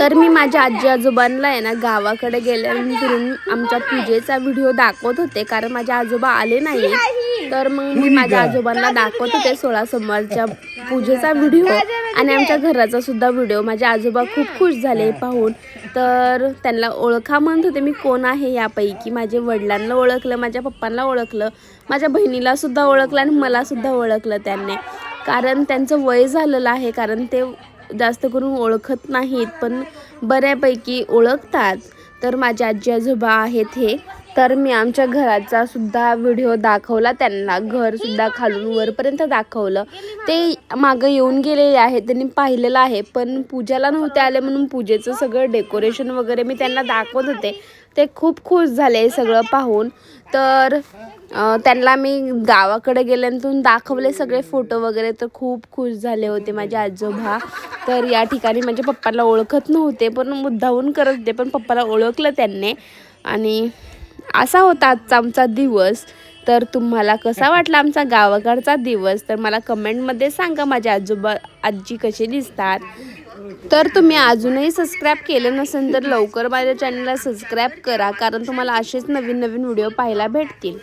तर मी माझ्या आजी आजोबांना आहे ना गावाकडे गेल्यानंतर आमच्या पूजेचा व्हिडिओ दाखवत होते, कारण माझे आजोबा आले नाही. तर मग मी माझ्या आजोबांना दाखवत होते 16 सोमवारच्या पूजेचा व्हिडिओ आणि आमच्या घराचा सुद्धा व्हिडिओ. माझे आजोबा खूप खुश झाले पाहून. तर त्यांना ओळखा म्हणत होते मी कोण आहे यापैकी. माझे वडिलांना ओळखलं, माझ्या पप्पांना ओळखलं, माझ्या बहिणीला सुद्धा ओळखलं आणि मला सुद्धा ओळखलं त्यांनी, कारण त्यांचं वय झालेलं आहे. कारण ते जास्त करून ओळखत नाहीत पण बऱ्यापैकी ओळखतात. तर माझे आजी आजोबा आहेत हे. तर मी आमच्या घराचा सुद्धा व्हिडिओ दाखवला त्यांना, घरसुद्धा खालून वरपर्यंत दाखवलं. ते मागं येऊन गेलेले आहेत, त्यांनी पाहिलेलं आहे, पण पूजाला नव्हते आले म्हणून पूजेचं सगळं डेकोरेशन वगैरे मी त्यांना दाखवत होते. ते खूप खुश झाले सगळं पाहून. तर त्यांना मी गावाकडे गेल्यानंतर दाखवले सगळे फोटो वगैरे, तर खूप खुश झाले होते माझे आजोबा. तर या ठिकाणी माझ्या पप्पाला ओळखत नव्हते पण मुद्दामून करत होते, पण पप्पाला ओळखलं त्यांनी. आणि असा होता आजचा आमचा दिवस. तर तुम्हाला कसा वाटला आमचा गावाकडचा दिवस, तर मला कमेंटमध्ये सांगा माझे आजोबा आजी कसे दिसतात. तर तुम्ही अजूनही सबस्क्राईब केलं नसेल तर लवकर माझ्या चॅनलला सबस्क्राईब करा, कारण तुम्हाला असेच नवीन नवीन व्हिडिओ पाहायला भेटतील.